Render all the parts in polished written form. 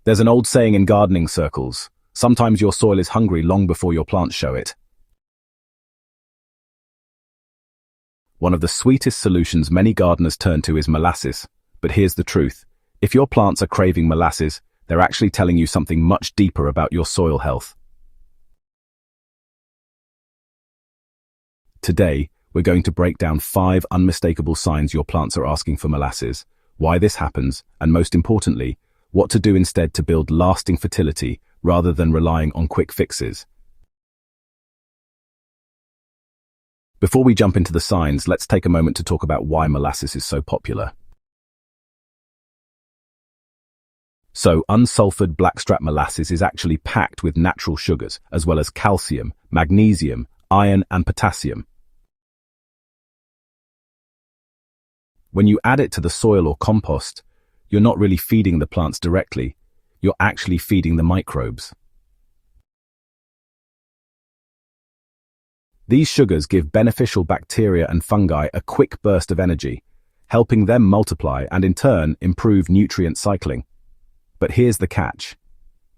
There's an old saying in gardening circles: sometimes your soil is hungry long before your plants show it. One of the sweetest solutions many gardeners turn to is molasses. But here's the truth. If your plants are craving molasses, they're actually telling you something much deeper about your soil health. Today, we're going to break down 5 unmistakable signs your plants are asking for molasses, why this happens, and most importantly, what to do instead to build lasting fertility rather than relying on quick fixes. Before we jump into the signs, let's take a moment to talk about why molasses is so popular. So, unsulfured blackstrap molasses is actually packed with natural sugars, as well as calcium, magnesium, iron, and potassium. When you add it to the soil or compost, you're not really feeding the plants directly, you're actually feeding the microbes. These sugars give beneficial bacteria and fungi a quick burst of energy, helping them multiply and in turn improve nutrient cycling. But here's the catch.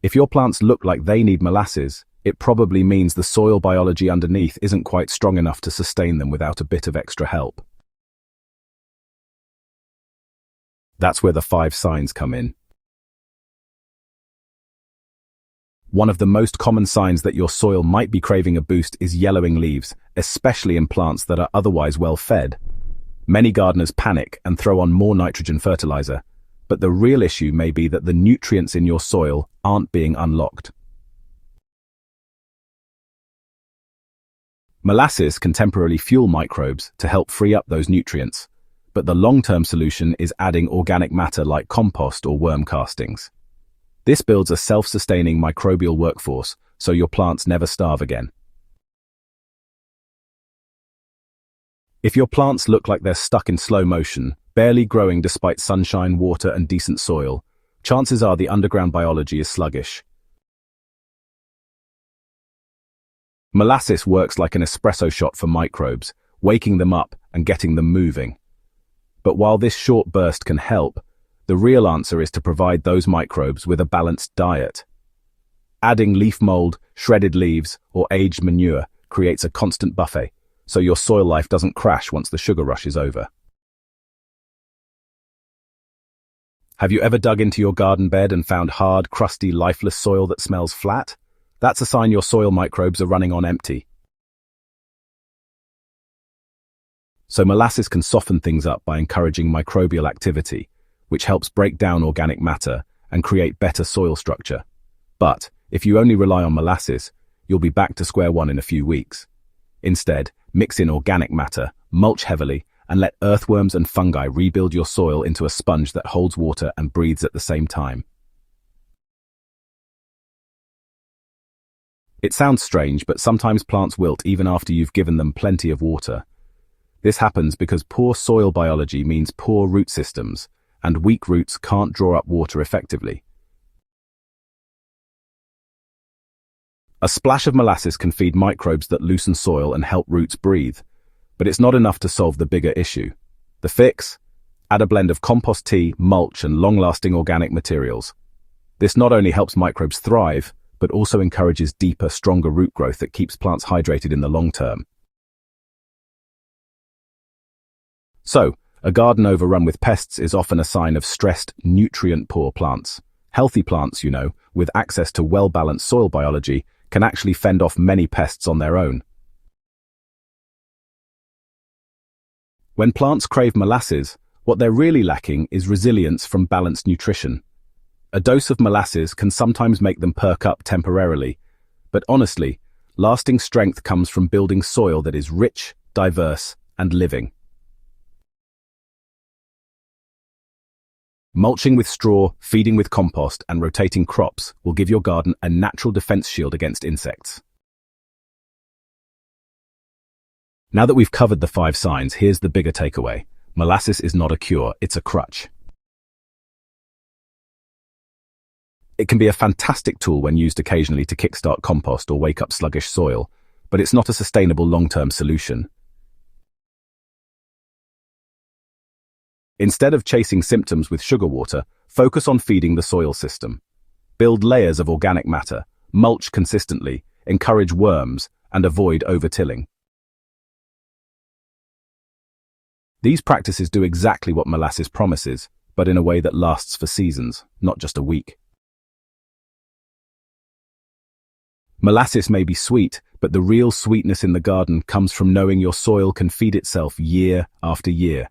If your plants look like they need molasses, it probably means the soil biology underneath isn't quite strong enough to sustain them without a bit of extra help. That's where the 5 signs come in. One of the most common signs that your soil might be craving a boost is yellowing leaves, especially in plants that are otherwise well fed. Many gardeners panic and throw on more nitrogen fertilizer, but the real issue may be that the nutrients in your soil aren't being unlocked. Molasses can temporarily fuel microbes to help free up those nutrients, but the long-term solution is adding organic matter like compost or worm castings. This builds a self-sustaining microbial workforce, so your plants never starve again. If your plants look like they're stuck in slow motion, barely growing despite sunshine, water, and decent soil, chances are the underground biology is sluggish. Molasses works like an espresso shot for microbes, waking them up and getting them moving. But while this short burst can help, the real answer is to provide those microbes with a balanced diet. Adding leaf mold, shredded leaves, or aged manure creates a constant buffet, so your soil life doesn't crash once the sugar rush is over. Have you ever dug into your garden bed and found hard, crusty, lifeless soil that smells flat? That's a sign your soil microbes are running on empty. So molasses can soften things up by encouraging microbial activity, which helps break down organic matter and create better soil structure. But if you only rely on molasses, you'll be back to square one in a few weeks. Instead, mix in organic matter, mulch heavily, and let earthworms and fungi rebuild your soil into a sponge that holds water and breathes at the same time. It sounds strange, but sometimes plants wilt even after you've given them plenty of water. This happens because poor soil biology means poor root systems, and weak roots can't draw up water effectively. A splash of molasses can feed microbes that loosen soil and help roots breathe, but it's not enough to solve the bigger issue. The fix? Add a blend of compost tea, mulch, and long-lasting organic materials. This not only helps microbes thrive, but also encourages deeper, stronger root growth that keeps plants hydrated in the long term. So, a garden overrun with pests is often a sign of stressed, nutrient-poor plants. Healthy plants, with access to well-balanced soil biology, can actually fend off many pests on their own. When plants crave molasses, what they're really lacking is resilience from balanced nutrition. A dose of molasses can sometimes make them perk up temporarily, but honestly, lasting strength comes from building soil that is rich, diverse, and living. Mulching with straw, feeding with compost, and rotating crops will give your garden a natural defense shield against insects. Now that we've covered the 5 signs, here's the bigger takeaway. Molasses is not a cure, it's a crutch. It can be a fantastic tool when used occasionally to kickstart compost or wake up sluggish soil, but it's not a sustainable long-term solution. Instead of chasing symptoms with sugar water, focus on feeding the soil system. Build layers of organic matter, mulch consistently, encourage worms, and avoid over-tilling. These practices do exactly what molasses promises, but in a way that lasts for seasons, not just a week. Molasses may be sweet, but the real sweetness in the garden comes from knowing your soil can feed itself year after year.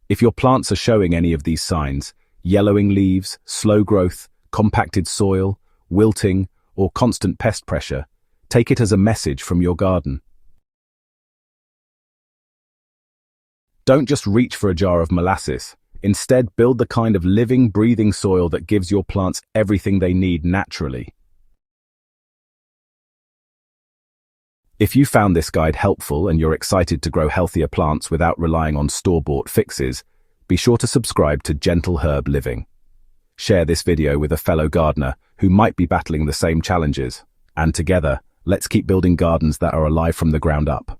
If your plants are showing any of these signs, yellowing leaves, slow growth, compacted soil, wilting, or constant pest pressure, take it as a message from your garden. Don't just reach for a jar of molasses. Instead, build the kind of living, breathing soil that gives your plants everything they need naturally. If you found this guide helpful and you're excited to grow healthier plants without relying on store-bought fixes, be sure to subscribe to Gentle Herb Living. Share this video with a fellow gardener who might be battling the same challenges, and together, let's keep building gardens that are alive from the ground up.